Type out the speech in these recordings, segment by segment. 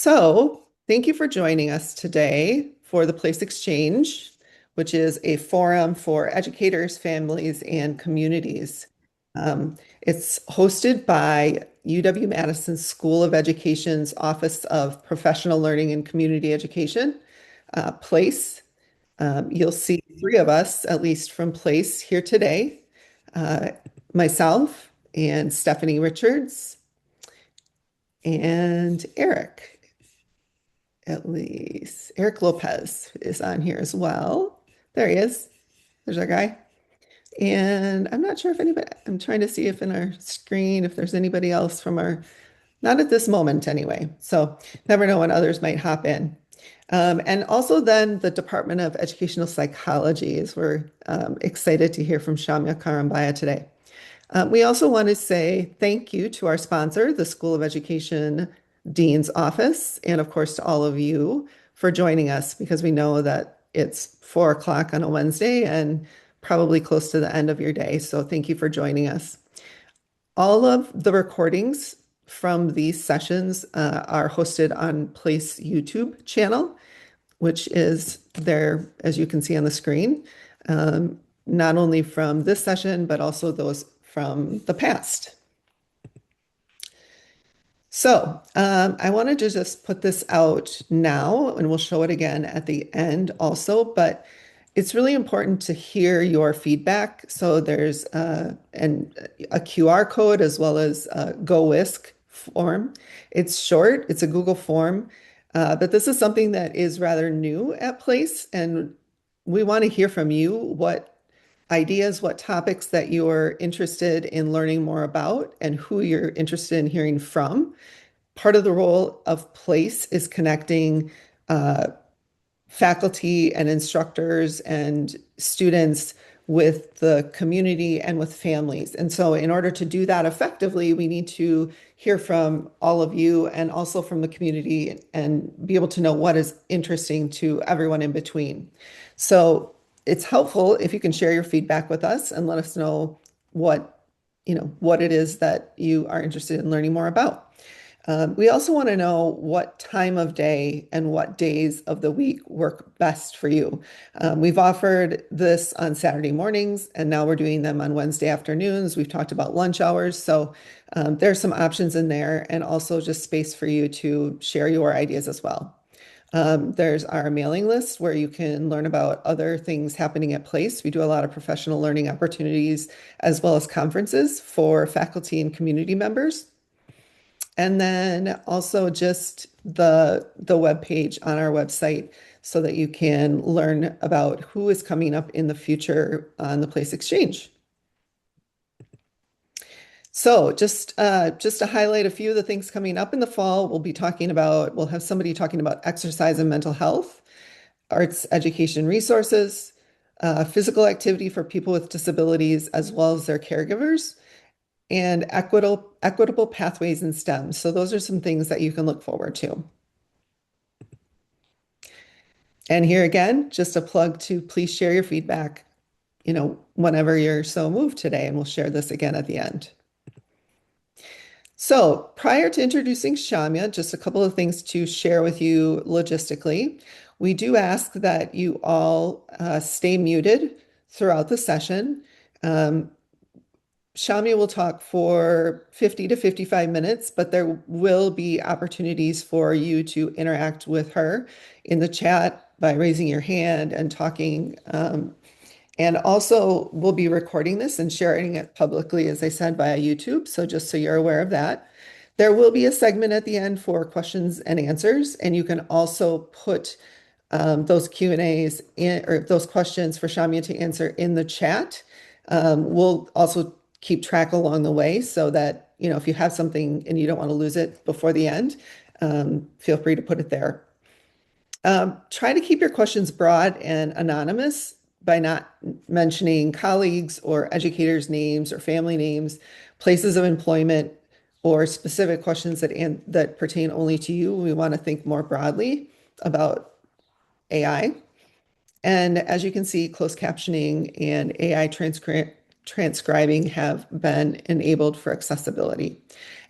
Thank you for joining us today for the Place Exchange, which is a forum for educators, families, and communities. It's hosted by UW-Madison School of Education's Office of Professional Learning and Community Education, Place. You'll see three of us, at least from Place, here today. Uh, Myself and Stephanie Richards and Eric. At least Eric Lopez is on here as well. There he is. There's our guy. And I'm not sure if anybody, I'm trying to see if in our screen, if there's anybody else from our, not at this moment anyway. So never know when others might hop in. And also then the Department of Educational Psychology is we're excited to hear from Shamya Karumbaiah today. We also want to say thank you to our sponsor, the School of Education Dean's Office, and of course to all of you for joining us because we know that it's 4 o'clock on a Wednesday and probably close to the end of your day. So thank you for joining us. All of the recordings from these sessions are hosted on Place YouTube channel, which is there, as you can see on the screen, not only from this session, but also those from the past. I wanted to just put this out now, and we'll show it again at the end also, but it's really important to hear your feedback. So there's a QR code as well as a GoWhisk form. It's short, it's a Google form, but this is something that is rather new at Place, and we want to hear from you what ideas, what topics that you're interested in learning more about and who you're interested in hearing from. Part of the role of Place is connecting faculty and instructors and students with the community and with families. And so in order to do that effectively, we need to hear from all of you and also from the community and be able to know what is interesting to everyone in between. So it's helpful if you can share your feedback with us and let us know what it is that you are interested in learning more about. We also want to know what time of day and what days of the week work best for you. We've offered this on Saturday mornings, and now we're doing them on Wednesday afternoons. We've talked about lunch hours, so there's some options in there and also just space for you to share your ideas as well. There's our mailing list where you can learn about other things happening at Place. We do a lot of professional learning opportunities as well as conferences for faculty and community members. And then also just the web page on our website so that you can learn about who is coming up in the future on the Place Exchange. So just to highlight a few of the things coming up in the fall, we'll have somebody talking about exercise and mental health, arts education resources, physical activity for people with disabilities as well as their caregivers, and equitable pathways in STEM. So those are some things that you can look forward to. And here again, just a plug to please share your feedback, whenever you're so moved today, and we'll share this again at the end. So prior to introducing Shamya, just a couple of things to share with you logistically. We do ask that you all stay muted throughout the session. Shamya will talk for 50 to 55 minutes, but there will be opportunities for you to interact with her in the chat by raising your hand and talking. And also, we'll be recording this and sharing it publicly, as I said, via YouTube. So just so you're aware of that. There will be a segment at the end for questions and answers, and you can also put those Q&As in, or those questions for Shamya to answer in the chat. We'll also keep track along the way so that, if you have something and you don't want to lose it before the end, feel free to put it there. Try to keep your questions broad and anonymous by not mentioning colleagues or educators' names or family names, places of employment, or specific questions that pertain only to you. We want to think more broadly about AI. And as you can see, closed captioning and AI transcribing have been enabled for accessibility.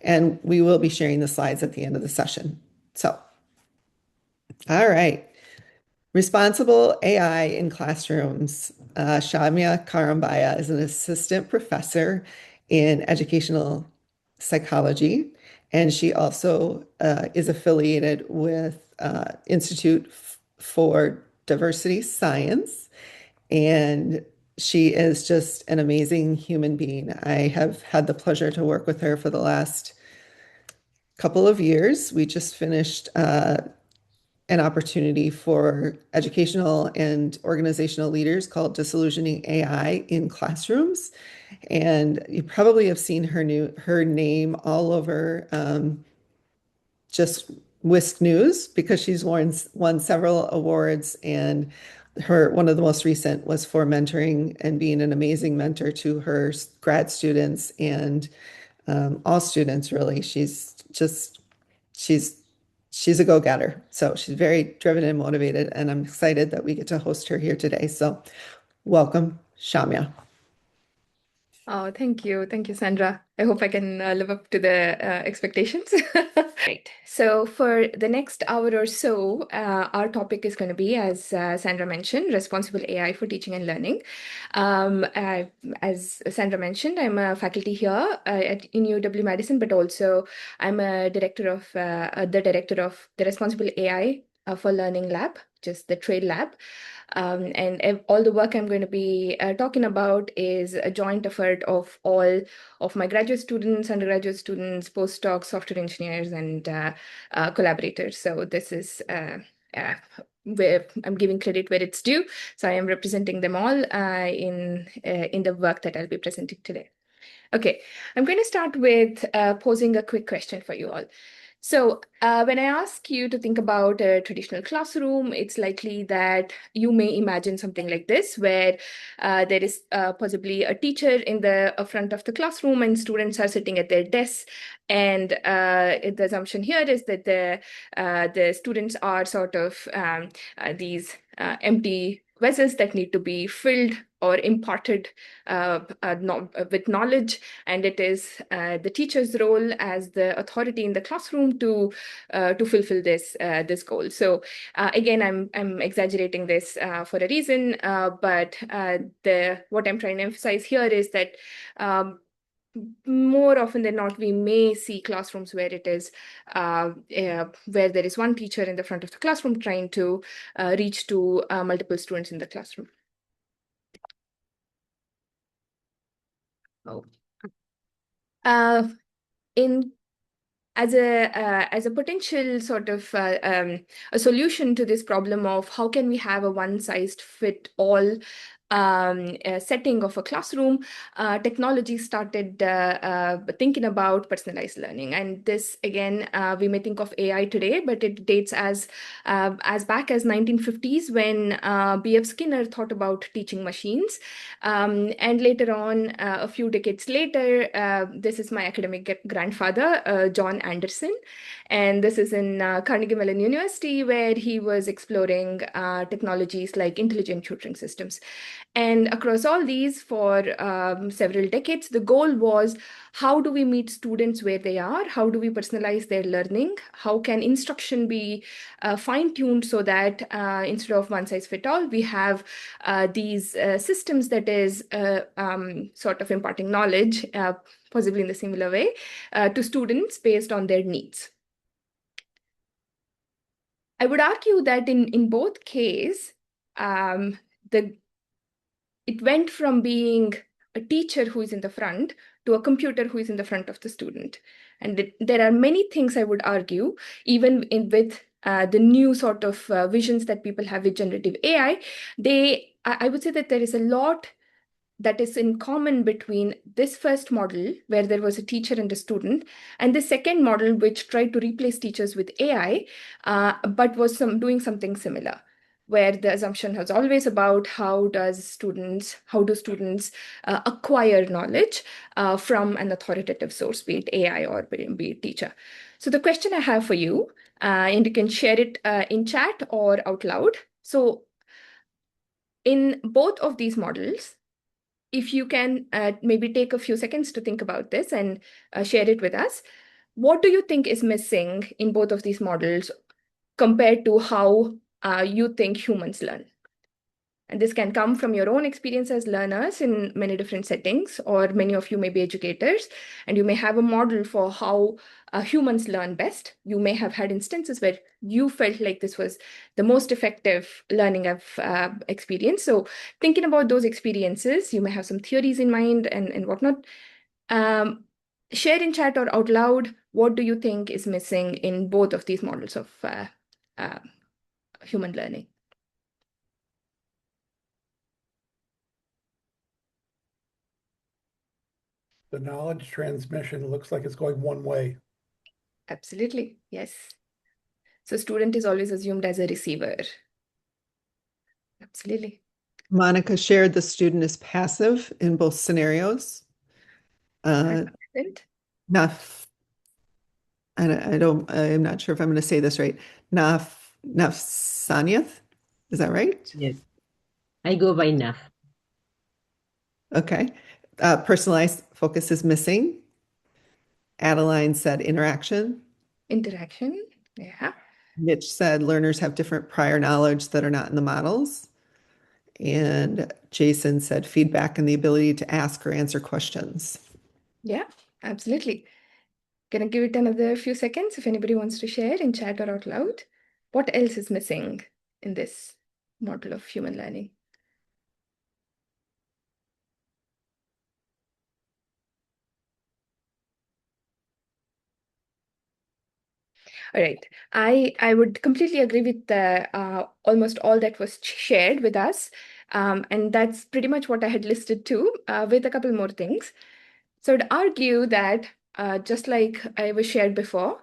And we will be sharing the slides at the end of the session. So All right. Responsible AI in classrooms. Shamya Karumbaiah is an assistant professor in educational psychology, and she also is affiliated with Institute for Diversity Science, and she is just an amazing human being. I have had the pleasure to work with her for the last couple of years. We just finished an opportunity for educational and organizational leaders called Disillusioning AI in Classrooms. And you probably have seen her name all over just Whisk News because she's won several awards, and her one of the most recent was for mentoring and being an amazing mentor to her grad students and all students really. She's she's a go-getter. So she's very driven and motivated, and I'm excited that we get to host her here today. So welcome, Shamya. Oh, thank you. Thank you, Sandra. I hope I can live up to the expectations. Right. So, for the next hour or so, our topic is going to be, as Sandra mentioned, responsible AI for teaching and learning. Um, uh, as Sandra mentioned, I'm a faculty here in UW Madison, but also I'm a director of the director of the Responsible AI for Learning Lab, just the Trail Lab. And all the work I'm going to be talking about is a joint effort of all of my graduate students, undergraduate students, postdocs, software engineers, and collaborators. So this is uh, where I'm giving credit where it's due. So I am representing them all in the work that I'll be presenting today. Okay, I'm going to start with posing a quick question for you all. So, when I ask you to think about a traditional classroom, it's likely that you may imagine something like this, where there is possibly a teacher in the front of the classroom and students are sitting at their desks. And the assumption here is that the students are sort of these empty vessels that need to be filled or imparted with knowledge, and it is the teacher's role as the authority in the classroom to fulfill this goal. So again, I'm exaggerating this for a reason, but the what I'm trying to emphasize here is that. More often than not, we may see classrooms where it is where there is one teacher in the front of the classroom trying to reach to multiple students in the classroom. Oh. Uh, in as a potential sort of a solution to this problem of how can we have a one-size-fit-all setting of a classroom, technology started thinking about personalized learning. And this, again, we may think of AI today, but it dates as back as 1950s when B.F. Skinner thought about teaching machines. And later on, a few decades later, this is my academic grandfather, John Anderson. And this is in Carnegie Mellon University, where he was exploring technologies like intelligent tutoring systems. And across all these, for several decades, the goal was how do we meet students where they are? How do we personalize their learning? How can instruction be fine-tuned so that instead of one size fit all, we have these systems that is sort of imparting knowledge, possibly in the similar way, to students based on their needs. I would argue that in both cases, the it went from being a teacher who is in the front to a computer who is in the front of the student. And there are many things I would argue, even with the new sort of visions that people have with generative AI, I would say that there is a lot that is in common between this first model, where there was a teacher and a student, and the second model, which tried to replace teachers with AI, but was doing something similar, where the assumption was always about how do students acquire knowledge from an authoritative source, be it AI or be it teacher. So the question I have for you, and you can share it in chat or out loud. So in both of these models, if you can maybe take a few seconds to think about this and share it with us, what do you think is missing in both of these models compared to how you think humans learn. And this can come from your own experience as learners in many different settings, or many of you may be educators, and you may have a model for how humans learn best. You may have had instances where you felt like this was the most effective learning I've experienced. So thinking about those experiences, you may have some theories in mind and whatnot. Share in chat or out loud, what do you think is missing in both of these models of human learning? The knowledge transmission looks like it's going one way. Absolutely, yes. So student is always assumed as a receiver. Absolutely. Monica shared the student is passive in both scenarios. Excellent. Naf, I'm not sure if I'm going to say this right. Nafsanyath, is that right? Yes, I go by NAF. Okay. Personalized focus is missing. Adeline said interaction. Interaction, yeah. Mitch said learners have different prior knowledge that are not in the models. And Jason said feedback and the ability to ask or answer questions. Yeah, absolutely. Can I give it another few seconds if anybody wants to share in chat or out loud? What else is missing in this model of human learning? All right. I would completely agree with almost all that was shared with us. And that's pretty much what I had listed too, with a couple more things. So I'd argue that just like I was shared before,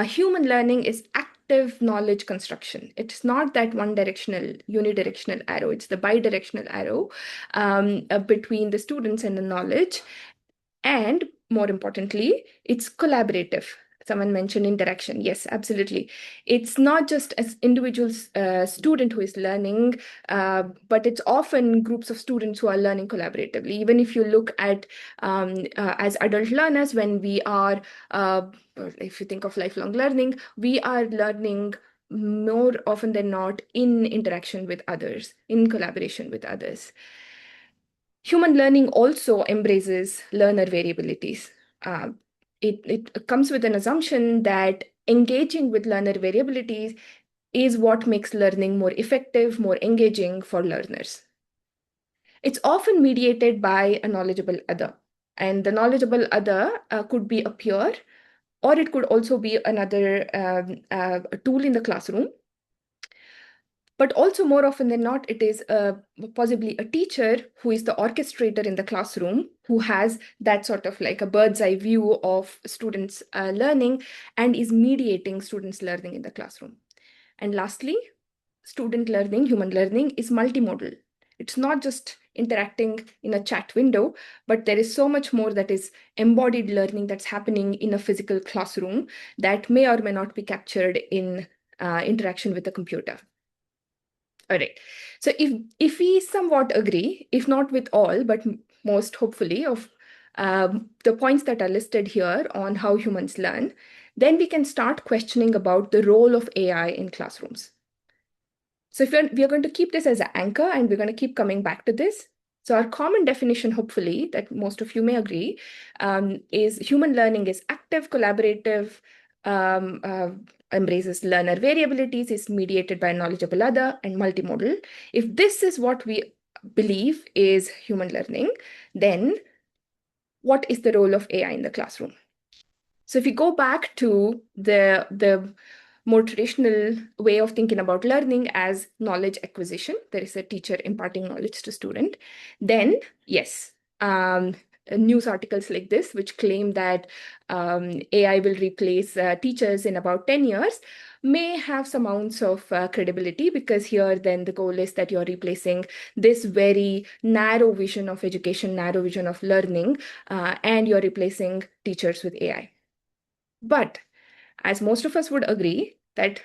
human learning is active knowledge construction. It's not that one directional, unidirectional arrow. It's the bidirectional arrow between the students and the knowledge. And more importantly, it's collaborative. Someone mentioned interaction. Yes, absolutely. It's not just as individuals, student who is learning, but it's often groups of students who are learning collaboratively. Even if you look at as adult learners, when we are, if you think of lifelong learning, we are learning more often than not in interaction with others, in collaboration with others. Human learning also embraces learner variabilities. It comes with an assumption that engaging with learner variabilities is what makes learning more effective, more engaging for learners. It's often mediated by a knowledgeable other, and the knowledgeable other could be a peer, or it could also be another tool in the classroom. But also more often than not, it is possibly a teacher who is the orchestrator in the classroom, who has that sort of like a bird's eye view of students' learning and is mediating students' learning in the classroom. And lastly, student learning, human learning is multimodal. It's not just interacting in a chat window, but there is so much more that is embodied learning that's happening in a physical classroom that may or may not be captured in interaction with the computer. All right. So if we somewhat agree, if not with all, but most hopefully of the points that are listed here on how humans learn, then we can start questioning about the role of AI in classrooms. So if we are going to keep this as an anchor and we're going to keep coming back to this. So our common definition, hopefully, that most of you may agree, is human learning is active, collaborative, embraces learner variabilities, is mediated by a knowledgeable other, and multimodal. If this is what we believe is human learning, then what is the role of AI in the classroom? So if we go back to the more traditional way of thinking about learning as knowledge acquisition, there is a teacher imparting knowledge to student, then yes, news articles like this, which claim that AI will replace teachers in about 10 years, may have some ounce of credibility, because here then the goal is that you're replacing this very narrow vision of education, narrow vision of learning, and you're replacing teachers with AI. But as most of us would agree, that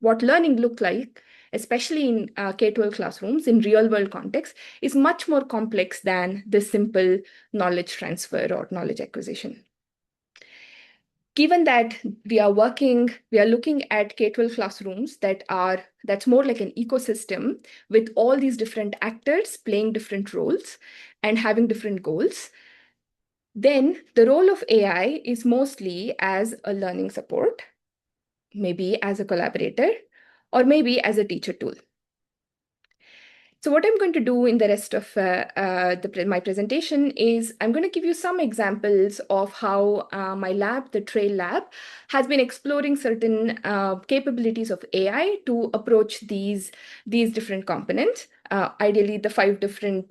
what learning looked like, especially in K-12 classrooms, in real-world context, is much more complex than the simple knowledge transfer or knowledge acquisition. given that we are looking at K-12 classrooms that's more like an ecosystem with all these different actors playing different roles and having different goals, then the role of AI is mostly as a learning support, maybe as a collaborator, or maybe as a teacher tool. So what I'm going to do in the rest of my presentation is I'm going to give you some examples of how my lab, the Trail Lab, has been exploring certain capabilities of AI to approach these different components. Ideally, the 5 different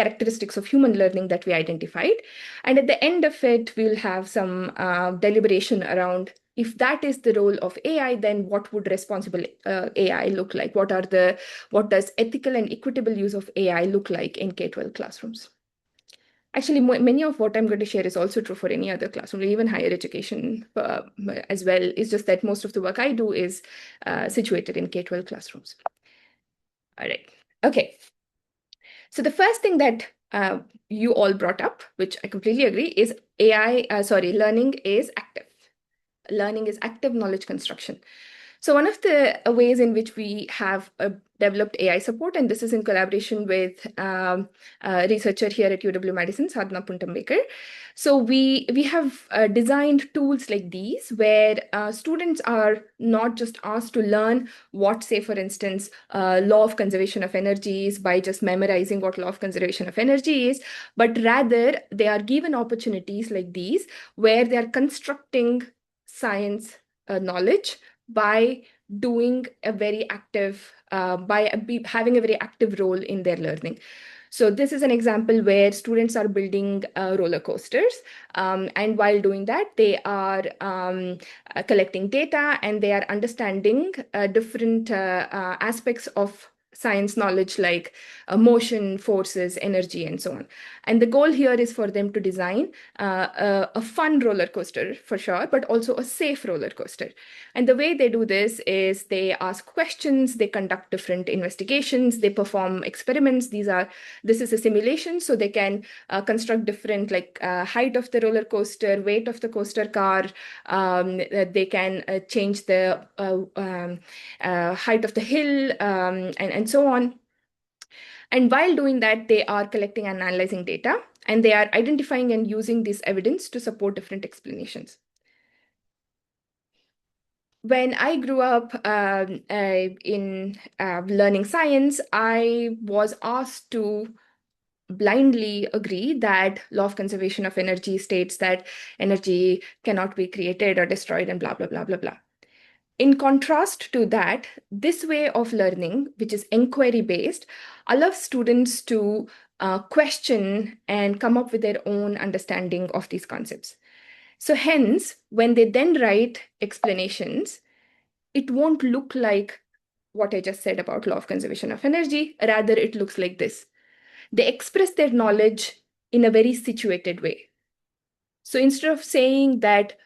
characteristics of human learning that we identified. And at the end of it, we'll have some deliberation around, if that is the role of AI, then what would responsible AI look like? What does ethical and equitable use of AI look like in K-12 classrooms? Actually, many of what I'm going to share is also true for any other classroom, even higher education as well. It's just that most of the work I do is situated in K-12 classrooms. All right. Okay. So the first thing that you all brought up, which I completely agree, is learning is active. Learning is active knowledge construction. So one of the ways in which we have developed AI support, and this is in collaboration with a researcher here at UW Madison, Sadhana Puntambekar. So we have designed tools like these where students are not just asked to learn what, say, for instance, law of conservation of energy is by just memorizing what law of conservation of energy is, but rather they are given opportunities like these where they are constructing science knowledge by doing a very active, having a very active role in their learning. So this is an example where students are building roller coasters. And while doing that, they are collecting data and they are understanding different aspects of science knowledge like motion, forces, energy, and so on. And the goal here is for them to design a fun roller coaster for sure, but also a safe roller coaster. And the way they do this is they ask questions, they conduct different investigations, they perform experiments. This is a simulation, so they can construct different height of the roller coaster, weight of the coaster car. They can change the height of the hill and so on. And while doing that, they are collecting and analyzing data, and they are identifying and using this evidence to support different explanations. When I grew up in learning science, I was asked to blindly agree that law of conservation of energy states that energy cannot be created or destroyed and blah, blah, blah, blah, blah. In contrast to that, this way of learning, which is inquiry-based, allows students to question and come up with their own understanding of these concepts. So hence, when they then write explanations, it won't look like what I just said about law of conservation of energy. Rather, it looks like this. They express their knowledge in a very situated way. So instead of saying that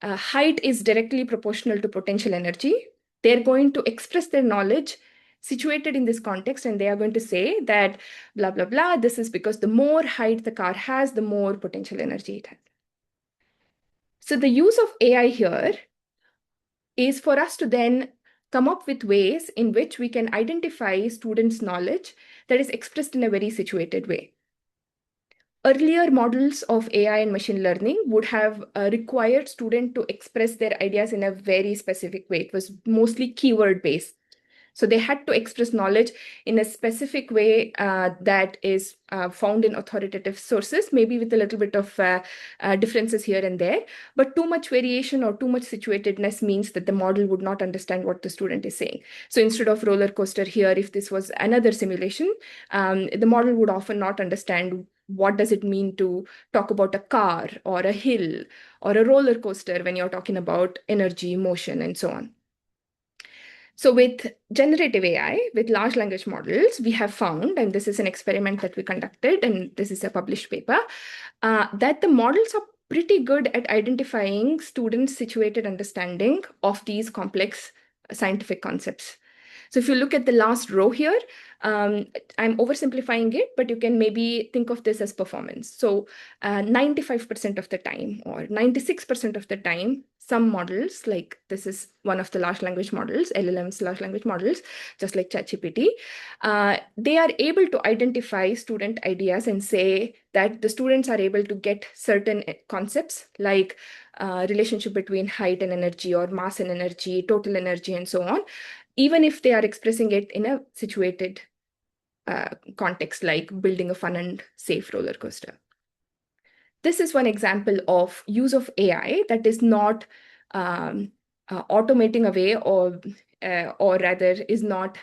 height is directly proportional to potential energy, they're going to express their knowledge situated in this context, and they are going to say that blah, blah, blah, this is because the more height the car has, the more potential energy it has. So the use of AI here is for us to then come up with ways in which we can identify students' knowledge that is expressed in a very situated way. Earlier models of AI and machine learning would have required students to express their ideas in a very specific way. It was mostly keyword-based. So they had to express knowledge in a specific way that is found in authoritative sources, maybe with a little bit of differences here and there. But too much variation or too much situatedness means that the model would not understand what the student is saying. So instead of roller coaster here, if this was another simulation, the model would often not understand what does it mean to talk about a car or a hill or a roller coaster when you're talking about energy, motion, and so on. So with generative AI, with large language models, we have found, and this is an experiment that we conducted, and this is a published paper, that the models are pretty good at identifying students' situated understanding of these complex scientific concepts. So if you look at the last row here, I'm oversimplifying it, but you can maybe think of this as performance. So 95% of the time or 96% of the time, some models, like this is one of the large language models, LLMs, large language models, just like ChatGPT, they are able to identify student ideas and say that the students are able to get certain concepts like relationship between height and energy or mass and energy, total energy, and so on, even if they are expressing it in a situated context like building a fun and safe roller coaster. This is one example of use of AI that is not automating away or rather is not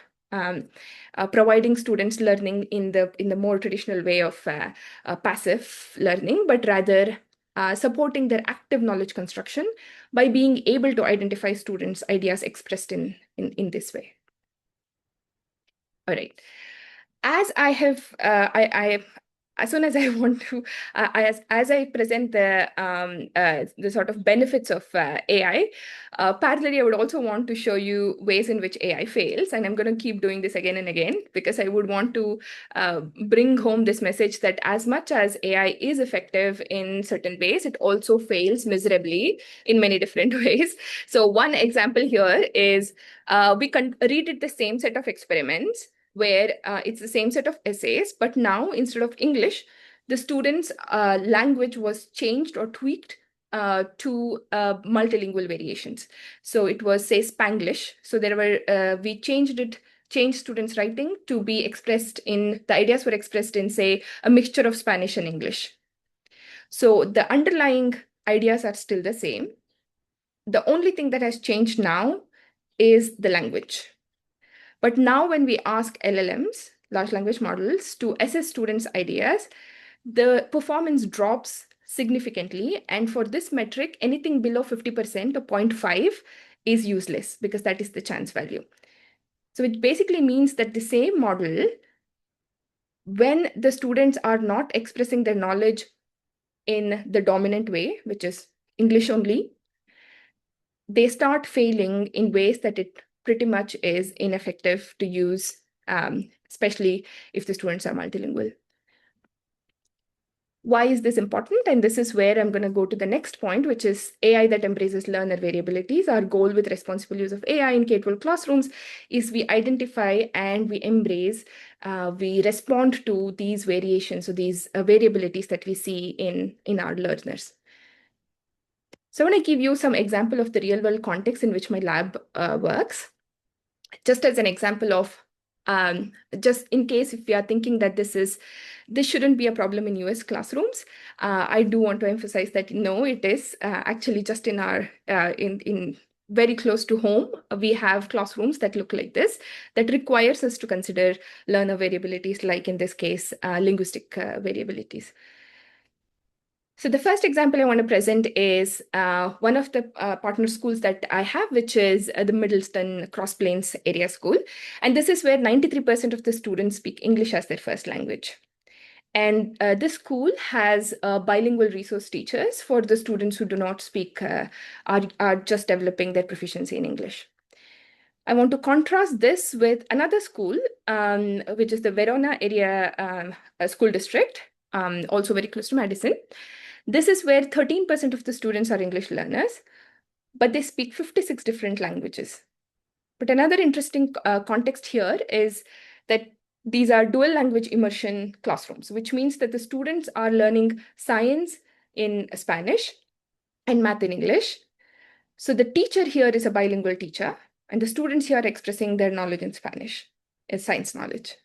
providing students learning in the more traditional way of passive learning, but rather supporting their active knowledge construction by being able to identify students' ideas expressed in this way. All right. As I have, as soon as I want to, as I present the sort of benefits of AI, parallelly, I would also want to show you ways in which AI fails, and I'm going to keep doing this again and again because I would want to bring home this message that as much as AI is effective in certain ways, it also fails miserably in many different ways. So one example here is we redid the same set of experiments where it's the same set of essays, but now instead of English, the students' language was changed or tweaked to multilingual variations. So it was, say, Spanglish. So there were, we changed students' writing to be expressed in, the ideas were expressed in, say, a mixture of Spanish and English. So the underlying ideas are still the same. The only thing that has changed now is the language. But now when we ask LLMs, large language models, to assess students' ideas, the performance drops significantly. And for this metric, anything below 50% or 0.5 is useless because that is the chance value. So it basically means that the same model, when the students are not expressing their knowledge in the dominant way, which is English only, they start failing in ways that it pretty much is ineffective to use, especially if the students are multilingual. Why is this important? And this is where I'm going to go to the next point, which is AI that embraces learner variabilities. Our goal with responsible use of AI in K-12 classrooms is we identify and we embrace, we respond to these variations, so these variabilities that we see in our learners. So I want to give you some example of the real world context in which my lab works. Just as an example of, just in case if we are thinking that this shouldn't be a problem in US classrooms, I do want to emphasize that no, it is actually just in our, in very close to home, we have classrooms that look like this, that requires us to consider learner variabilities, like in this case, linguistic variabilities. So the first example I want to present is one of the partner schools that I have, which is the Middleton Cross Plains Area School. And this is where 93% of the students speak English as their first language. And this school has bilingual resource teachers for the students who do not speak, are just developing their proficiency in English. I want to contrast this with another school, which is the Verona Area School District, also very close to Madison. This is where 13% of the students are English learners, but they speak 56 different languages. But another interesting context here is that these are dual language immersion classrooms, which means that the students are learning science in Spanish and math in English. So the teacher here is a bilingual teacher, and the students here are expressing their knowledge in Spanish, as science knowledge.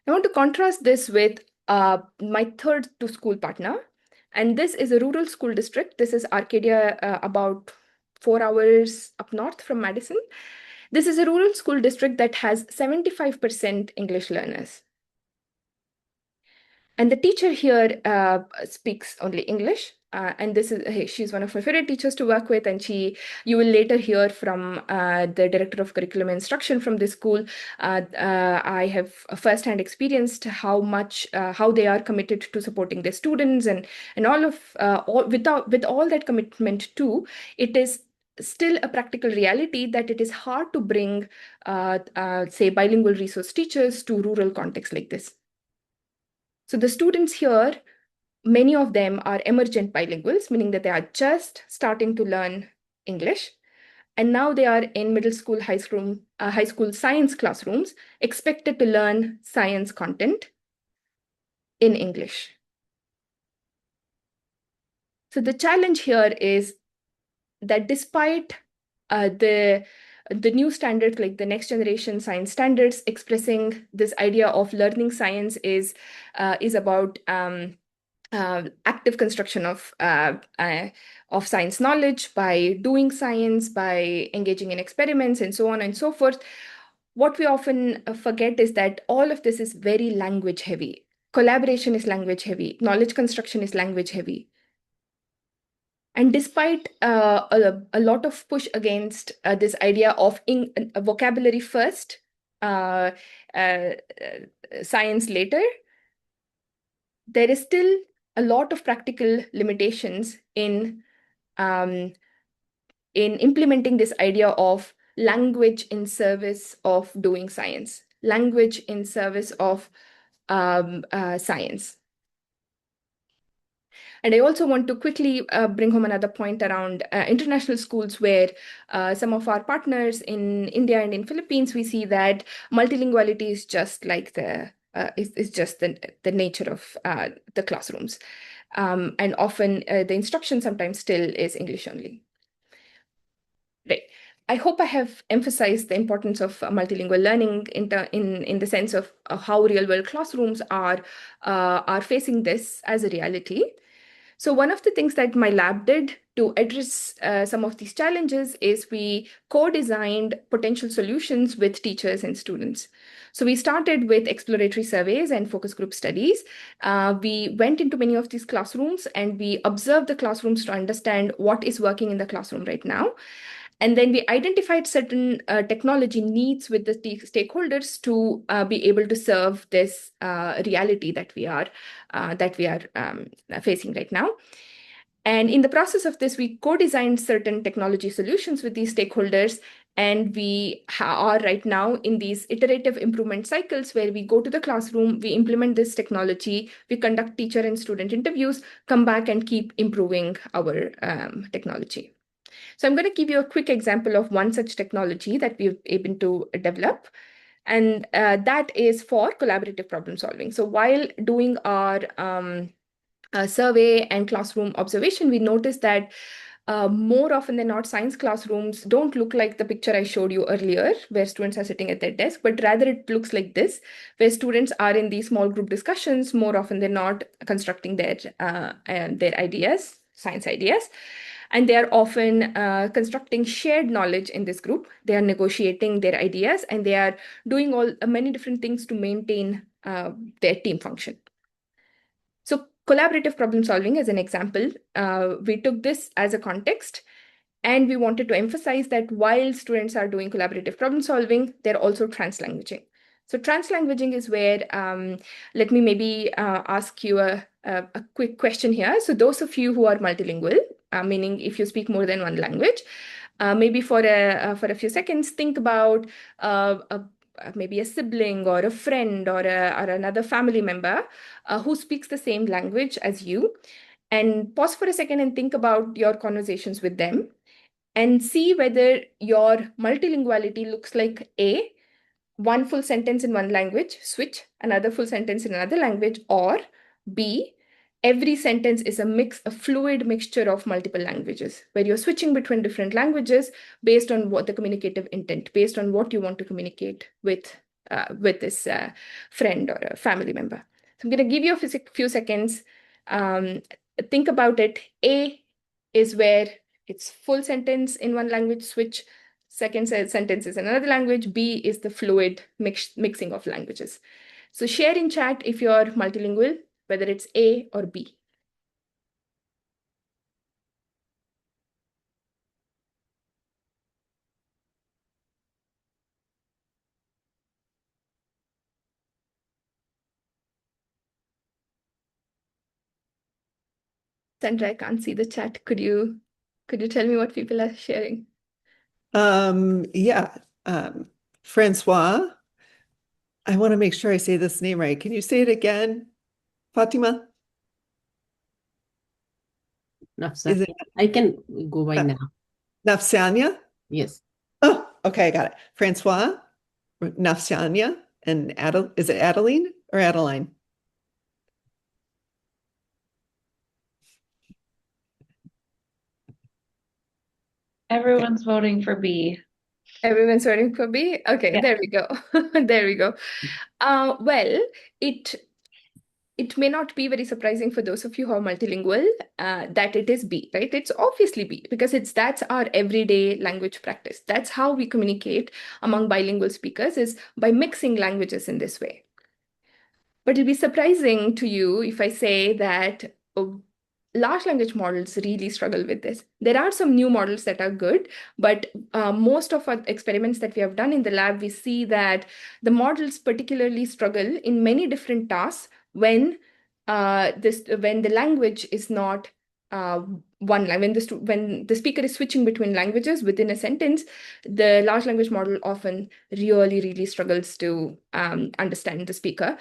I want to contrast this with my third to school partner. And this is a rural school district. This is Arcadia, about 4 hours up north from Madison. This is a rural school district that has 75% English learners. And the teacher here speaks only English. And this is, she's one of my favorite teachers to work with. And you will later hear from the director of curriculum instruction from this school. I have firsthand experienced how they are committed to supporting their students, and with all that commitment too, it is still a practical reality that it is hard to bring, say, bilingual resource teachers to rural contexts like this. So the students here, many of them are emergent bilinguals, meaning that they are just starting to learn English. And now they are in middle school, high school science classrooms, expected to learn science content in English. So the challenge here is that despite the new standards, like the next generation science standards, expressing this idea of learning science is about active construction of science knowledge by doing science, by engaging in experiments, and so on and so forth. What we often forget is that all of this is very language heavy. Collaboration is language heavy. Knowledge construction is language heavy. And despite a lot of push against this idea of vocabulary first, uh, uh, science later, there is still a lot of practical limitations um, in implementing this idea of language in service of doing science, language in service of science. And I also want to quickly bring home another point around international schools, where some of our partners in India and in Philippines, we see that multilinguality is just like is just the nature of the classrooms. And often the instruction sometimes still is English only. Right. I hope I have emphasized the importance of multilingual learning in the sense of how real-world classrooms are facing this as a reality. So one of the things that my lab did to address some of these challenges is we co-designed potential solutions with teachers and students. So we started with exploratory surveys and focus group studies. We went into many of these classrooms and we observed the classrooms to understand what is working in the classroom right now. And then we identified certain technology needs with the stakeholders to be able to serve this reality that we are facing right now. And in the process of this, we co-designed certain technology solutions with these stakeholders. And we are right now in these iterative improvement cycles where we go to the classroom, we implement this technology, we conduct teacher and student interviews, come back and keep improving our technology. So I'm going to give you a quick example of one such technology that we've able to develop. And that is for collaborative problem solving. So while doing our survey and classroom observation, we noticed that more often than not, science classrooms don't look like the picture I showed you earlier, where students are sitting at their desk, but rather it looks like this, where students are in these small group discussions, more often than not, constructing their ideas, science ideas. And they are often constructing shared knowledge in this group. They are negotiating their ideas, and they are doing many different things to maintain their team function. So collaborative problem solving as an example, we took this as a context, and we wanted to emphasize that while students are doing collaborative problem solving, they're also translanguaging. So translanguaging is where, let me maybe ask you a quick question here. So those of you who are multilingual, meaning if you speak more than one language, maybe for a few seconds, think about maybe a sibling or a friend or another family member who speaks the same language as you, and pause for a second and think about your conversations with them and see whether your multilinguality looks like A, one full sentence in one language, switch, another full sentence in another language, or B, every sentence is a fluid mixture of multiple languages, where you're switching between different languages based on what the communicative intent, based on what you want to communicate with this friend or a family member. So I'm going to give you a few seconds. Think about it. A is where it's full sentence in one language, switch, second sentence is another language. B is the fluid mixing of languages. So share in chat if you're multilingual, whether it's A or B. Sandra, I can't see the chat. Could you Could you tell me what people are sharing? Yeah, Francois, I want to make sure I say this name right. Can you say it again, Fatima? Is it Nafsanya. I can go by uh, now. Nafsanya? Yes. Oh, okay, I got it. Francois, Nafsanya, and is it Adeline or Adeline? Okay. Everyone's voting for B. Everyone's voting for B? Okay, Yeah. there we go. There we go. Well, it it may not be very surprising for those of you who are multilingual that it is B, right? It's obviously B because that's our everyday language practice. That's how we communicate among bilingual speakers is by mixing languages in this way. But it'll be surprising to you if I say that large language models really struggle with this. There are some new models that are good, but most of our experiments that we have done in the lab, we see that the models particularly struggle in many different tasks when when the language is not one language. When the speaker is switching between languages within a sentence, the large language model often really struggles to understand the speaker,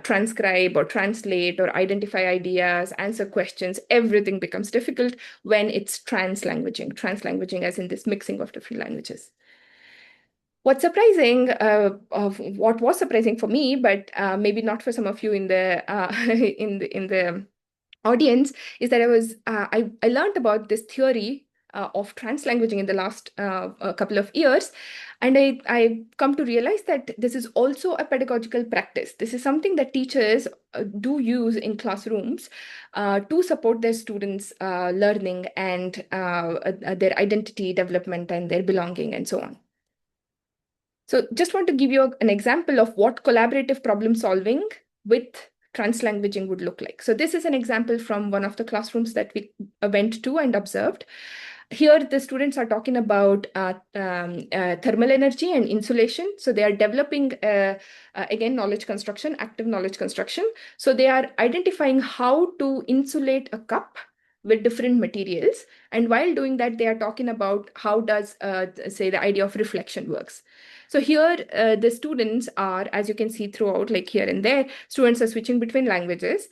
transcribe or translate or identify ideas, answer questions. Everything becomes difficult when it's translanguaging as in this mixing of different languages. What's surprising, what was surprising for me, but maybe not for some of you in the in the audience, is that I learned about this theory of translanguaging in the last couple of years, and I come to realize that this is also a pedagogical practice. This is something that teachers do use in classrooms to support their students' learning and their identity development and their belonging and so on. So just want to give you an example of what collaborative problem solving with translanguaging would look like. So this is an example from one of the classrooms that we went to and observed. Here, the students are talking about thermal energy and insulation. So they are developing, again, knowledge construction, active knowledge construction. So they are identifying how to insulate a cup with different materials. And while doing that, they are talking about how does, say, the idea of reflection works. So here, the students are, as you can see throughout, like here and there, students are switching between languages.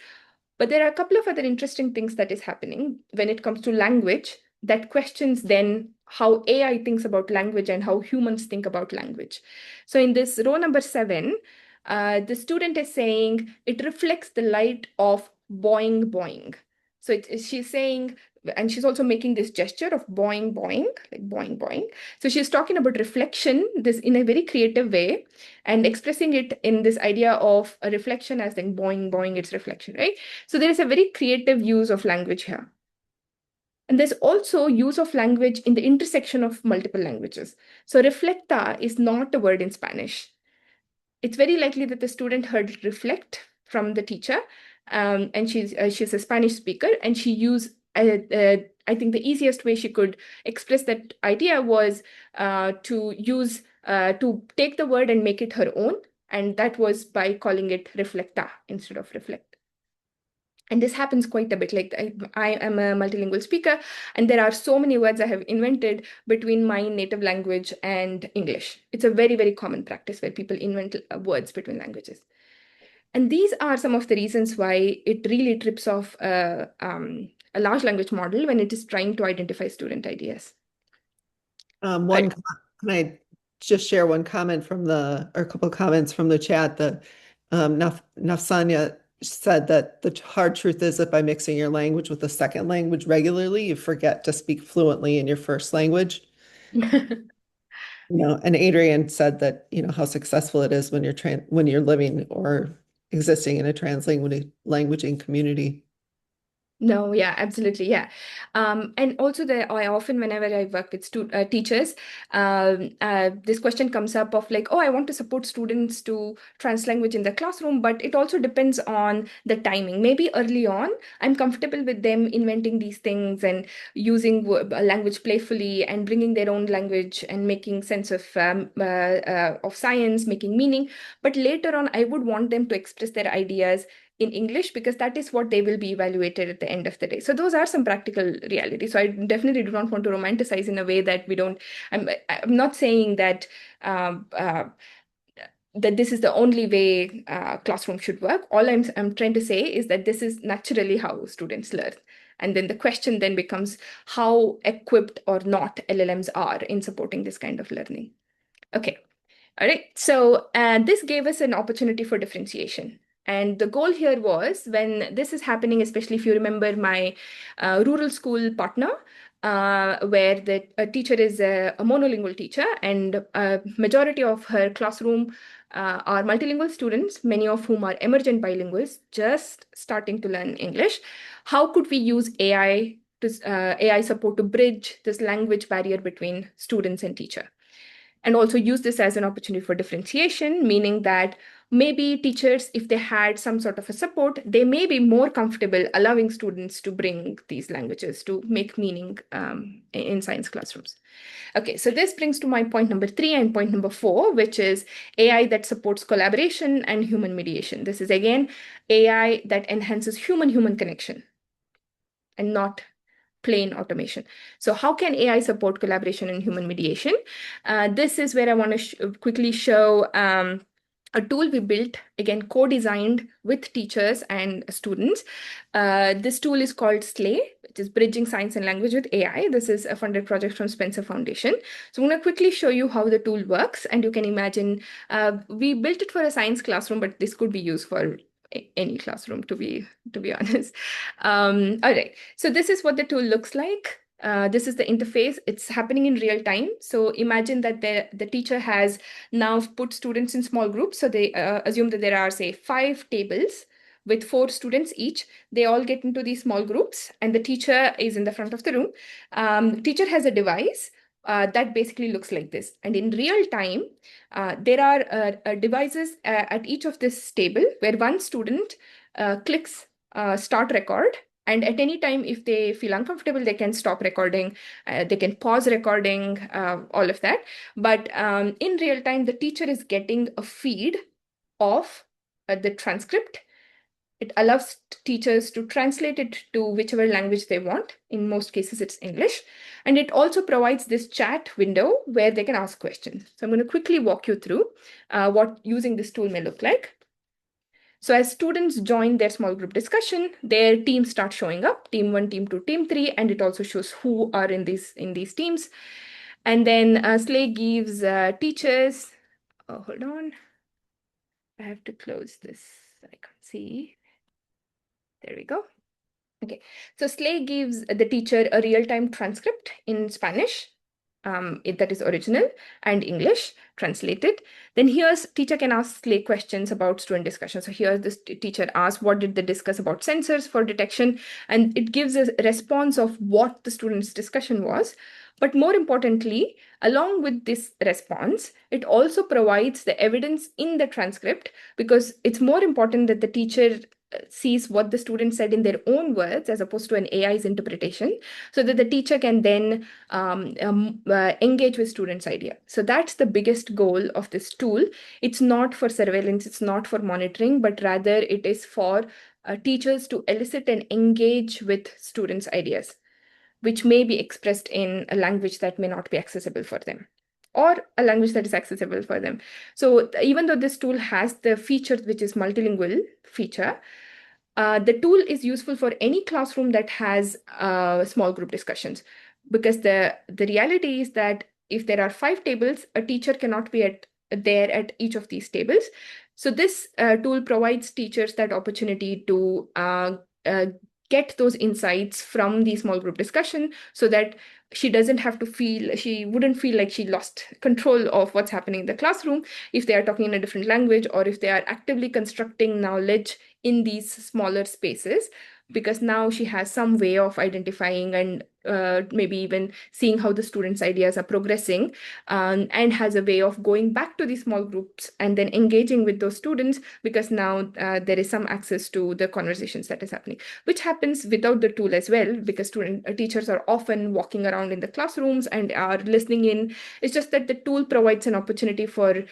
But there are a couple of other interesting things that is happening when it comes to language that questions then how AI thinks about language and how humans think about language. So in this row number 7, the student is saying it reflects the light of boing, boing. So she's saying, and she's also making this gesture of boing, boing, like boing, boing. So she's talking about reflection, this in a very creative way, and expressing it in this idea of a reflection as then boing, boing, it's reflection, right? So there is a very creative use of language here. And there's also use of language in the intersection of multiple languages. So reflecta is not a word in Spanish. It's very likely that the student heard reflect from the teacher, and she's a Spanish speaker, and she used, I think the easiest way she could express that idea was to take the word and make it her own, and that was by calling it reflecta instead of reflect. And this happens quite a bit. Like I am a multilingual speaker, and there are so many words I have invented between my native language and English. It's a very common practice where people invent words between languages. And these are some of the reasons why it really trips off a large language model when it is trying to identify student ideas. Can I just share one comment or a couple of comments from the chat? Nafsanya said that the hard truth is that by mixing your language with a second language regularly, you forget to speak fluently in your first language. And Adrian said that, how successful it is when you're living or existing in a translanguaging community. No, yeah, absolutely. Yeah. And also I often, whenever I work with teachers, this question comes up of like, oh, I want to support students to translanguage in the classroom, but it also depends on the timing. Maybe early on, I'm comfortable with them inventing these things and using language playfully and bringing their own language and making sense of science, making meaning. But later on, I would want them to express their ideas in English, because that is what they will be evaluated at the end of the day. So those are some practical realities. So I definitely do not want to romanticize in a way that we don't, I'm not saying that that this is the only way classroom should work. All I'm trying to say is that this is naturally how students learn. And then the question then becomes how equipped or not LLMs are in supporting this kind of learning. Okay. All right. So this gave us an opportunity for differentiation. And the goal here was, when this is happening, especially if you remember my rural school partner, where the teacher is a monolingual teacher, and a majority of her classroom are multilingual students, many of whom are emergent bilinguals, just starting to learn English. How could we use AI support to bridge this language barrier between students and teacher? And also use this as an opportunity for differentiation, meaning that maybe teachers, if they had some sort of a support, they may be more comfortable allowing students to bring these languages to make meaning in science classrooms. Okay, so this brings to my point number 3 and point number 4, which is AI that supports collaboration and human mediation. This is again AI that enhances human-human connection and not plain automation. So how can AI support collaboration and human mediation? This is where I want to quickly show a tool we built, again, co-designed with teachers and students. This tool is called SLAY, which is Bridging Science and Language with AI. This is a funded project from Spencer Foundation. So I'm going to quickly show you how the tool works. And you can imagine, we built it for a science classroom, but this could be used for any classroom, to be honest. All right, so this is what the tool looks like. This is the interface. It's happening in real time. So imagine that the teacher has now put students in small groups. So they assume that there are, say, 5 tables with 4 students each. They all get into these small groups, and the teacher is in the front of the room. Teacher has a device that basically looks like this. And in real time, there are devices at each of this table where one student clicks start record. And at any time, if they feel uncomfortable, they can stop recording, they can pause recording, all of that. But in real time, the teacher is getting a feed of the transcript. It allows teachers to translate it to whichever language they want. In most cases, it's English. And it also provides this chat window where they can ask questions. So I'm going to quickly walk you through what using this tool may look like. So as students join their small group discussion, their teams start showing up, team 1, team 2, team 3, and it also shows who are in these teams. And then SLAY gives teachers, hold on, I have to close this, I can't see. There we go. Okay, so SLAY gives the teacher a real-time transcript in Spanish, that is original, and English translated. Then here's teacher can ask SLAY questions about student discussion. So here this teacher asks, what did they discuss about sensors for detection? And it gives a response of what the student's discussion was. But more importantly, along with this response, it also provides the evidence in the transcript, because it's more important that the teacher sees what the student said in their own words as opposed to an AI's interpretation, so that the teacher can then engage with students' idea. So that's the biggest goal of this tool. It's not for surveillance, it's not for monitoring, but rather it is for teachers to elicit and engage with students' ideas, which may be expressed in a language that may not be accessible for them, or a language that is accessible for them. So even though this tool has the feature, which is multilingual feature, the tool is useful for any classroom that has small group discussions, because the reality is that if there are 5 tables, a teacher cannot be there at each of these tables. So this tool provides teachers that opportunity to get those insights from the small group discussion, so that she wouldn't feel like she lost control of what's happening in the classroom if they are talking in a different language, or if they are actively constructing knowledge in these smaller spaces, because now she has some way of identifying and maybe even seeing how the students' ideas are progressing, and has a way of going back to these small groups and then engaging with those students, because now there is some access to the conversations that is happening, which happens without the tool as well, because teachers are often walking around in the classrooms and are listening in. It's just that the tool provides an opportunity for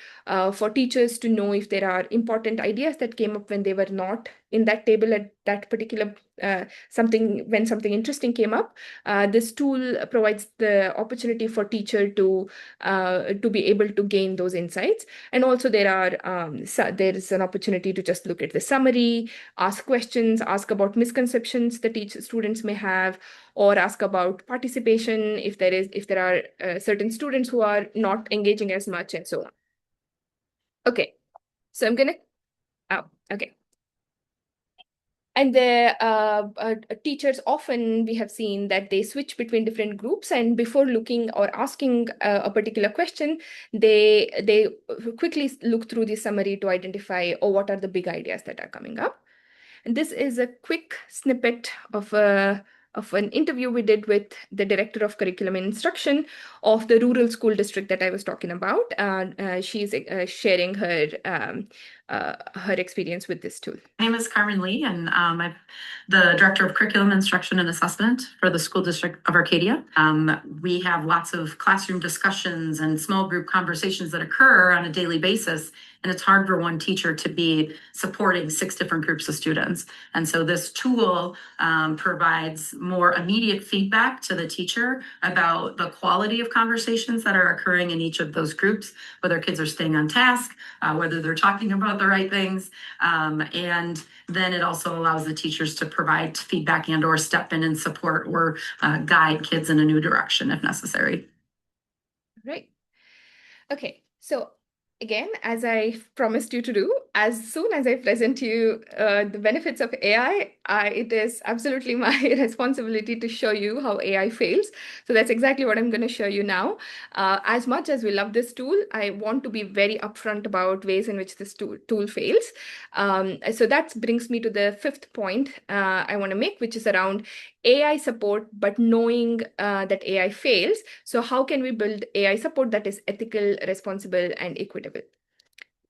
teachers to know if there are important ideas that came up when they were not in that table at that particular when something interesting came up. This tool provides the opportunity for teacher to be able to gain those insights. And also there is an opportunity to just look at the summary, ask questions, ask about misconceptions that students may have, or ask about participation if there are certain students who are not engaging as much, and so on. Okay, so I'm gonna. Oh, okay. And the teachers often, we have seen that they switch between different groups, and before looking or asking a particular question, they quickly look through the summary to identify, oh, what are the big ideas that are coming up. And this is a quick snippet of an interview we did with the director of curriculum and instruction of the rural school district that I was talking about. She's sharing her experience with this tool. My name is Carmen Lee, and I'm the Director of Curriculum Instruction and Assessment for the School District of Arcadia. We have lots of classroom discussions and small group conversations that occur on a daily basis, and it's hard for one teacher to be supporting 6 different groups of students. And so this tool provides more immediate feedback to the teacher about the quality of conversations that are occurring in each of those groups, whether kids are staying on task, whether they're talking about the right things. And then it also allows the teachers to provide feedback and or step in and support or guide kids in a new direction if necessary. Right. Okay, so again, as I promised you to do, as soon as I present you the benefits of AI, it is absolutely my responsibility to show you how AI fails. So that's exactly what I'm going to show you now. As much as we love this tool, I want to be very upfront about ways in which this tool fails. So that brings me to the 5th point I want to make, which is around AI support, but knowing that AI fails. So how can we build AI support that is ethical, responsible, and equitable?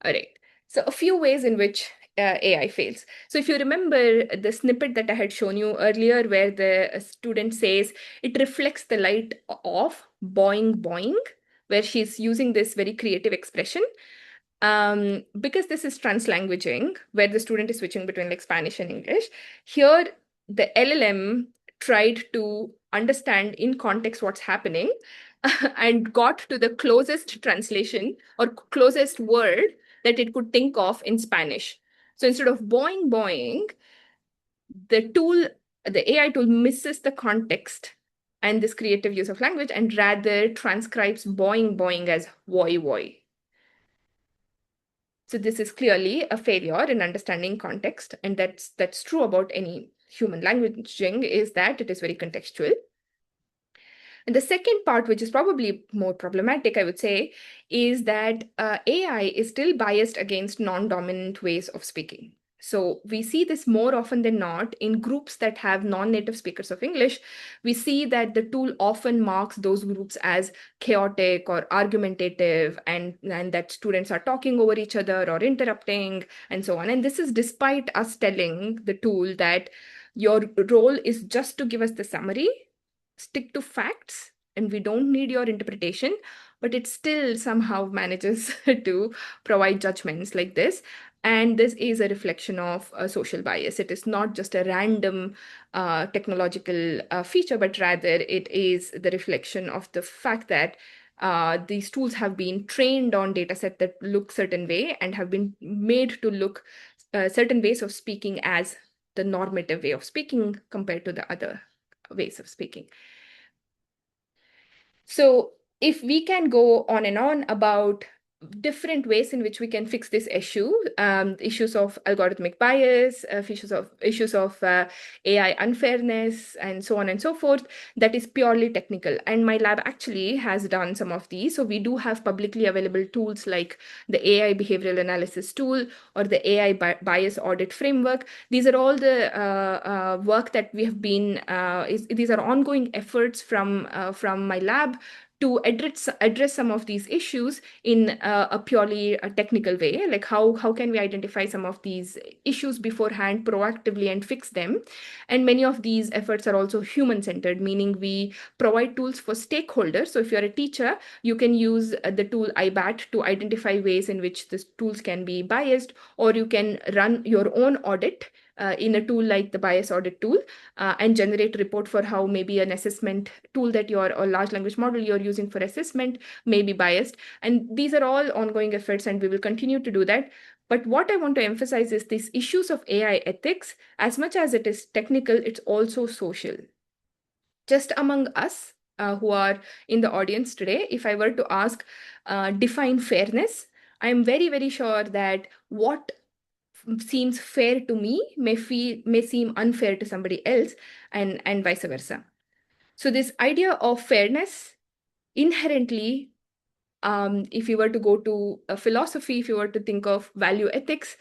All right. So a few ways in which AI fails. So if you remember the snippet that I had shown you earlier, where the student says it reflects the light of boing boing, where she's using this very creative expression. Because this is translanguaging, where the student is switching between like Spanish and English, here the LLM tried to understand in context what's happening and got to the closest translation or closest word that it could think of in Spanish. So instead of boing boing, the AI tool misses the context and this creative use of language and rather transcribes boing boing as voi voi. So this is clearly a failure in understanding context, and that's true about any human languaging, is that it is very contextual. And the second part, which is probably more problematic, I would say, is that AI is still biased against non-dominant ways of speaking. So we see this more often than not in groups that have non-native speakers of English. We see that the tool often marks those groups as chaotic or argumentative, and that students are talking over each other or interrupting and so on. And this is despite us telling the tool that your role is just to give us the summary, stick to facts, and we don't need your interpretation, but it still somehow manages to provide judgments like this. And this is a reflection of a social bias. It is not just a random technological feature, but rather it is the reflection of the fact that these tools have been trained on data set that look certain way and have been made to look certain ways of speaking as the normative way of speaking compared to the other ways of speaking. So if we can go on and on about different ways in which we can fix this issue, issues of algorithmic bias, issues of AI unfairness, and so on and so forth, that is purely technical. And my lab actually has done some of these. So we do have publicly available tools like the AI behavioral analysis tool or the AI bias audit framework. These are all the work that we have been, these are ongoing efforts from my lab to address some of these issues in a purely technical way, like how can we identify some of these issues beforehand proactively and fix them. And many of these efforts are also human-centered, meaning we provide tools for stakeholders. So if you're a teacher, you can use the tool IBAT to identify ways in which the tools can be biased, or you can run your own audit in a tool like the bias audit tool and generate a report for how maybe an assessment tool that or large language model you're using for assessment may be biased. And these are all ongoing efforts, and we will continue to do that. But what I want to emphasize is these issues of AI ethics, as much as it is technical, it's also social. Just among us who are in the audience today, if I were to ask, define fairness, I'm very, very sure that what seems fair to me may seem unfair to somebody else, and vice versa. So this idea of fairness inherently, if you were to go to a philosophy, if you were to think of value ethics,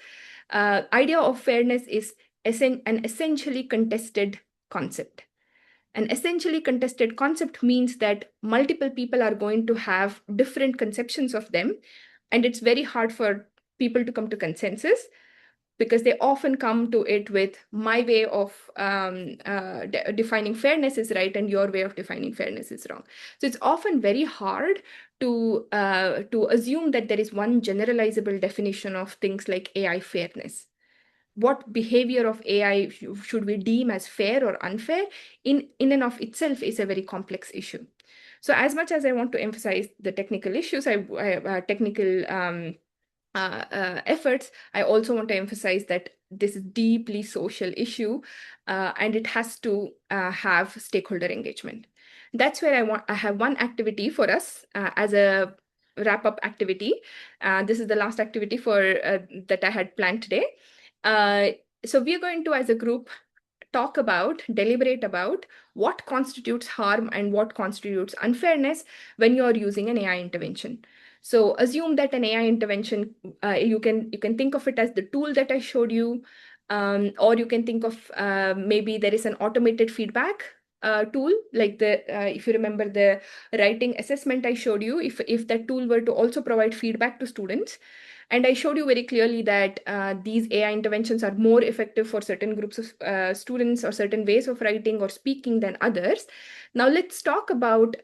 idea of fairness is an essentially contested concept. An essentially contested concept means that multiple people are going to have different conceptions of them, and it's very hard for people to come to consensus, because they often come to it with my way of defining fairness is right and your way of defining fairness is wrong. So it's often very hard to assume that there is one generalizable definition of things like AI fairness. What behavior of AI should we deem as fair or unfair in and of itself is a very complex issue. So as much as I want to emphasize the technical issues, technical efforts, I also want to emphasize that this is deeply social issue, and it has to have stakeholder engagement. That's where I have one activity for us as a wrap-up activity. This is the last activity for that I had planned today. So we are going to, as a group, deliberate about what constitutes harm and what constitutes unfairness when you're using an AI intervention. So assume that an AI intervention, you can think of it as the tool that I showed you, or you can think of maybe there is an automated feedback tool, like if you remember the writing assessment I showed you, if that tool were to also provide feedback to students. And I showed you very clearly that these AI interventions are more effective for certain groups of students or certain ways of writing or speaking than others. Now let's talk about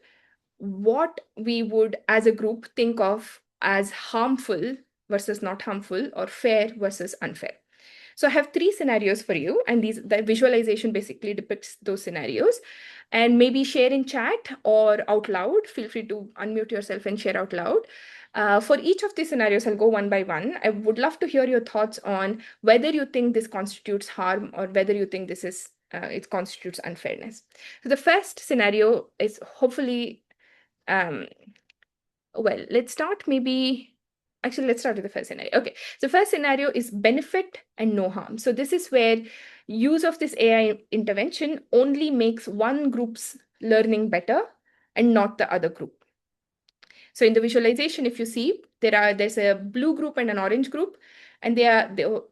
what we would as a group think of as harmful versus not harmful, or fair versus unfair. So I have 3 scenarios for you, and the visualization basically depicts those scenarios. And maybe share in chat or out loud. Feel free to unmute yourself and share out loud. For each of these scenarios, I'll go one by one. I would love to hear your thoughts on whether you think this constitutes harm or whether you think this is it constitutes unfairness. So the first scenario is hopefully, well, let's start with the first scenario. Okay, so first scenario is benefit and no harm. So this is where use of this AI intervention only makes one group's learning better and not the other group. So in the visualization, if you see, there's a blue group and an orange group, and the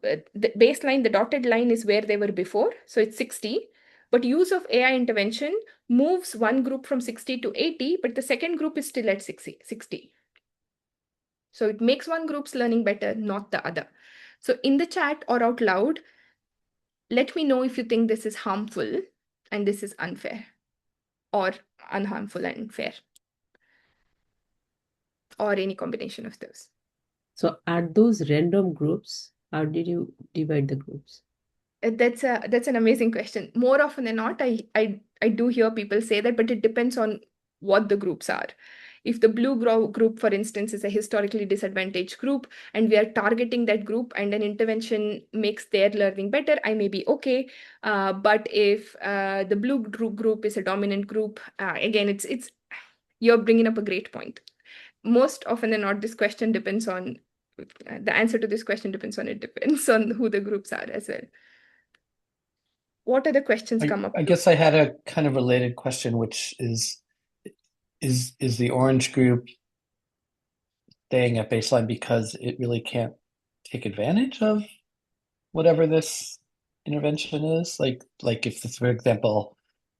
baseline, the dotted line is where they were before, so it's 60. But use of AI intervention moves one group from 60 to 80, but the second group is still at 60. So it makes one group's learning better, not the other. So in the chat or out loud, let me know if you think this is harmful and this is unfair, or unharmful and fair, or any combination of those. So are those random groups? How did you divide the groups? That's an amazing question. More often than not, I do hear people say that, but it depends on what the groups are. If the blue group, for instance, is a historically disadvantaged group, and we are targeting that group and an intervention makes their learning better, I may be okay. But if the blue group is a dominant group, again, you're bringing up a great point. most often than not, this question depends on the answer to this question depends on who the groups are as well. What other questions come up? I guess I had a kind of related question, which is the orange group staying at baseline because it really can't take advantage of whatever this intervention is? Like if this, for example,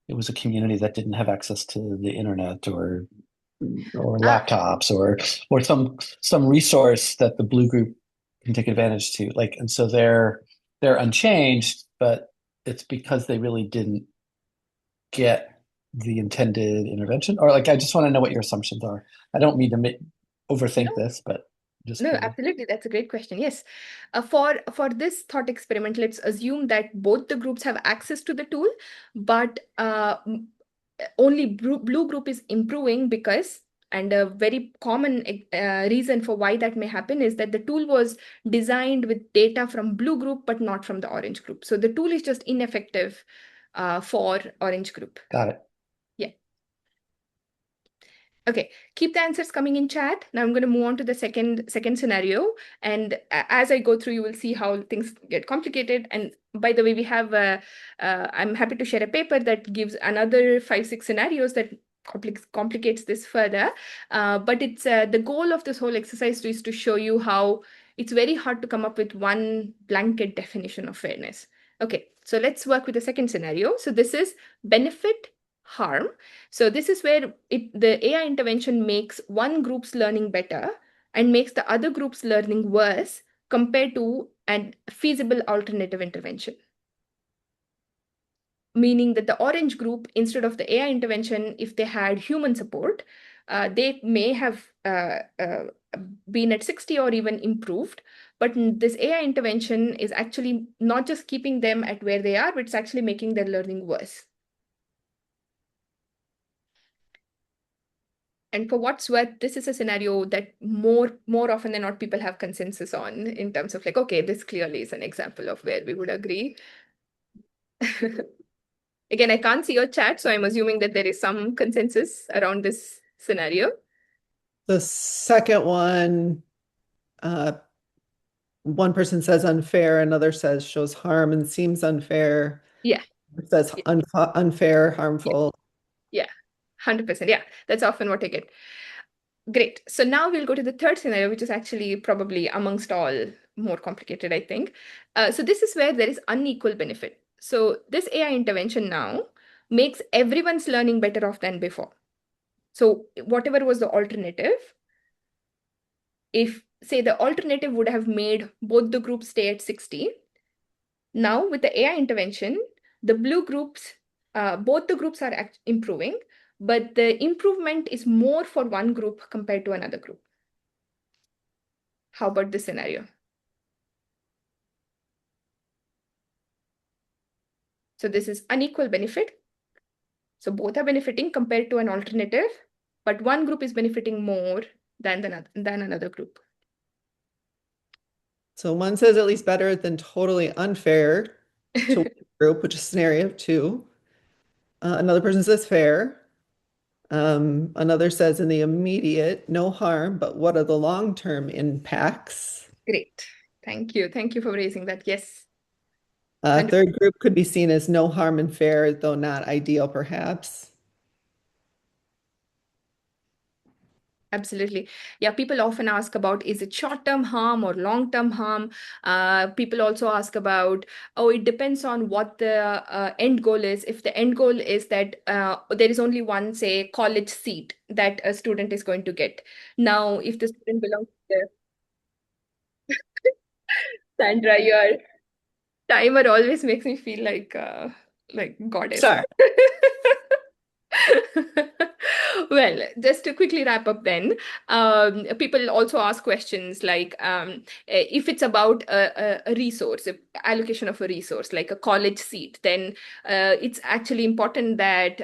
it was a community that didn't have access to the internet or laptops or some resource that the blue group can take advantage to. Like, and so they're unchanged, but it's because they really didn't get the intended intervention. Or like, I just want to know what your assumptions are. I don't mean to overthink this, but just No, curious. absolutely. That's a great question. Yes. For this thought experiment, let's assume that both the groups have access to the tool, but only blue group is improving because, and a very common reason for why that may happen is that the tool was designed with data from blue group, but not from the orange group. So the tool is just ineffective for orange group. Got it. Yeah. Okay, keep the answers coming in chat. Now I'm going to move on to the second scenario. And as I go through, you will see how things get complicated. And by the way, we have, I'm happy to share a paper that gives another 5-6 scenarios that complicates this further. But it's the goal of this whole exercise is to show you how it's very hard to come up with one blanket definition of fairness. Okay, so let's work with the second scenario. So this is benefit, harm. So this is where the AI intervention makes one group's learning better and makes the other group's learning worse compared to a feasible alternative intervention. Meaning that the orange group, instead of the AI intervention, if they had human support, they may have been at 60 or even improved. But this AI intervention is actually not just keeping them at where they are, but it's actually making their learning worse. And for what's worth, this is a scenario that more often than not people have consensus on in terms of like, okay, this clearly is an example of where we would agree. Again, I can't see your chat, so I'm assuming that there is some consensus around this scenario. The second one, one person says unfair, another says shows harm and seems unfair. Yeah. It says unfair, harmful. Yeah, 100%. Yeah, that's often what I get. Great. So now we'll go to the third scenario, which is actually probably amongst all more complicated, I think. So this is where there is unequal benefit. So this AI intervention now makes everyone's learning better off than before. So whatever was the alternative, if say the alternative would have made both the groups stay at 60, now with the AI intervention, the blue groups, both the groups are improving, but the improvement is more for one group compared to another group. How about this scenario? So this is unequal benefit. So both are benefiting compared to an alternative, but one group is benefiting more than another group. So one says at least better than totally unfair to one group, which is scenario 2. Another person says fair. Another says in the immediate, no harm, but what are the long-term impacts? Great. Thank you. Thank you for raising that. Yes. Third group could be seen as no harm and fair, though not ideal, perhaps. Absolutely. Yeah, people often ask about, is it short-term harm or long-term harm? People also ask about, oh, it depends on what the end goal is. If the end goal is that there is only one, say, college seat that a student is going to get. Now, if the student belongs to the... Sandra, your timer always makes me feel like goddess. Sorry. Well, just to quickly wrap up then, people also ask questions like if it's about a resource, allocation of a resource, like a college seat, then it's actually important that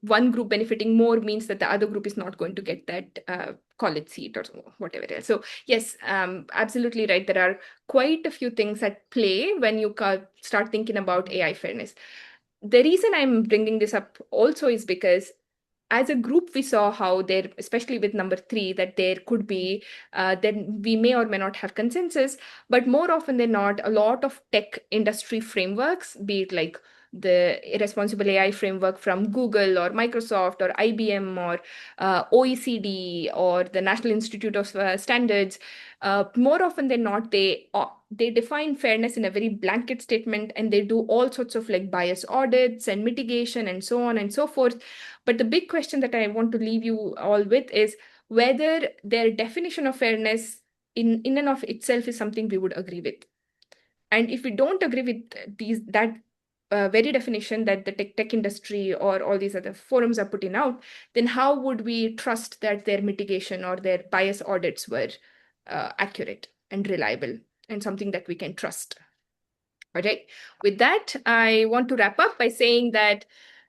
one group benefiting more means that the other group is not going to get that college seat or whatever else. So yes, absolutely right. There are quite a few things at play when you start thinking about AI fairness. The reason I'm bringing this up also is because as a group, we saw how there, especially with number 3, that there could be, then we may or may not have consensus, but more often than not, a lot of tech industry frameworks, be it like the responsible AI framework from Google or Microsoft or IBM or OECD or the National Institute of Standards, more often than not, they define fairness in a very blanket statement, and they do all sorts of like bias audits and mitigation and so on and so forth. But the big question that I want to leave you all with is whether their definition of fairness in and of itself is something we would agree with. And if we don't agree with that very definition that the tech industry or all these other forums are putting out, then how would we trust that their mitigation or their bias audits were accurate and reliable and something that we can trust? All right. With that, I want to wrap up by saying that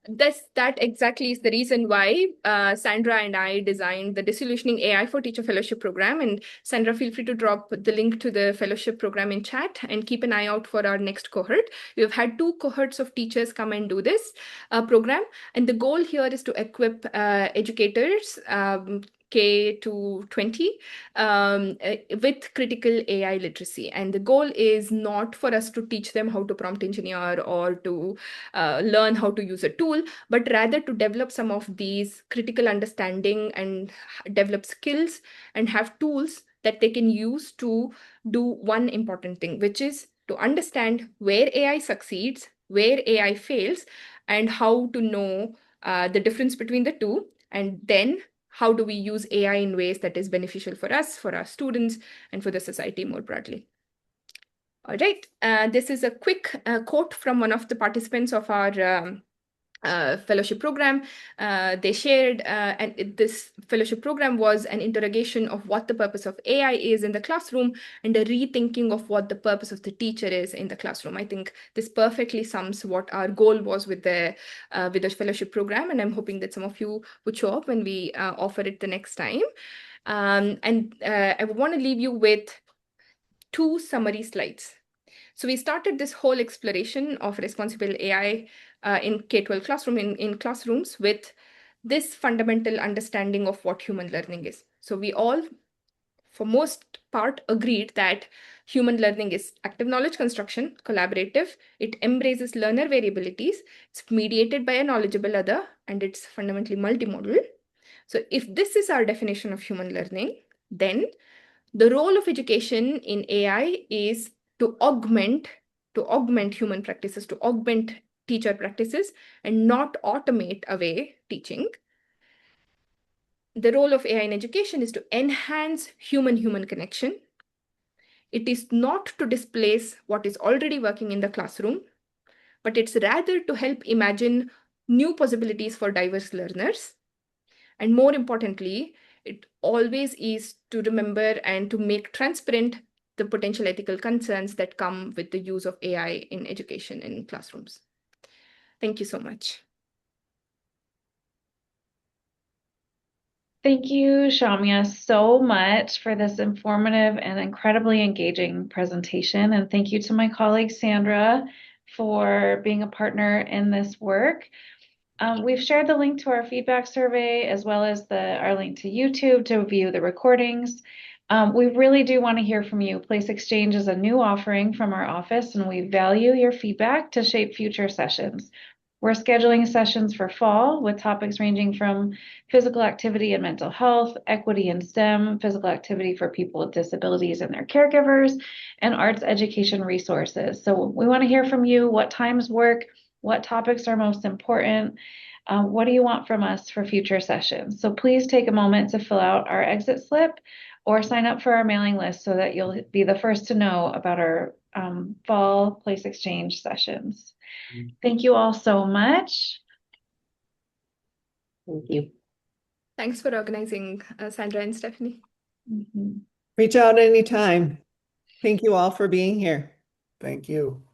that exactly is the reason why Sandra and I designed the Disillusioning AI for Teacher Fellowship Program. And Sandra, feel free to drop the link to the fellowship program in chat and keep an eye out for our next cohort. We've had 2 cohorts of teachers come and do this program. And the goal here is to equip educators, K to 20, with critical AI literacy. And the goal is not for us to teach them how to prompt engineer or to learn how to use a tool, but rather to develop some of these critical understanding and develop skills and have tools that they can use to do one important thing, which is to understand where AI succeeds, where AI fails, and how to know the difference between the two, and then how do we use AI in ways that is beneficial for us, for our students, and for the society more broadly. All right, this is a quick quote from one of the participants of our fellowship program. They shared, and this fellowship program was an interrogation of what the purpose of AI is in the classroom and a rethinking of what the purpose of the teacher is in the classroom. I think this perfectly sums what our goal was with the fellowship program, and I'm hoping that some of you would show up when we offer it the next time. I want to leave you with 2 summary slides. So we started this whole exploration of responsible AI in K-12 classroom, in classrooms, with this fundamental understanding of what human learning is. So we all, for most part, agreed that human learning is active knowledge construction, collaborative, it embraces learner variabilities, it's mediated by a knowledgeable other, and it's fundamentally multimodal. So if this is our definition of human learning, then the role of education in AI is to augment human practices, to augment teacher practices, and not automate away teaching. The role of AI in education is to enhance human-human connection. It is not to displace what is already working in the classroom, but it's rather to help imagine new possibilities for diverse learners. And more importantly, it always is to remember and to make transparent the potential ethical concerns that come with the use of AI in education and in classrooms. Thank you so much. Thank you, Shamya, so much for this informative and incredibly engaging presentation. And thank you to my colleague, Sandra, for being a partner in this work. We've shared the link to our feedback survey as well as our link to YouTube to view the recordings. We really do want to hear from you. Place Exchange is a new offering from our office, and we value your feedback to shape future sessions. We're scheduling sessions for fall with topics ranging from physical activity and mental health, equity in STEM, physical activity for people with disabilities and their caregivers, and arts education resources. So we want to hear from you. What times work? What topics are most important? What do you want from us for future sessions? So please take a moment to fill out our exit slip or sign up for our mailing list so that you'll be the first to know about our fall Place Exchange sessions. Thank you all so much. Thank you. Thanks for organizing, Sandra and Stephanie. Reach out anytime. Thank you all for being here. Thank you.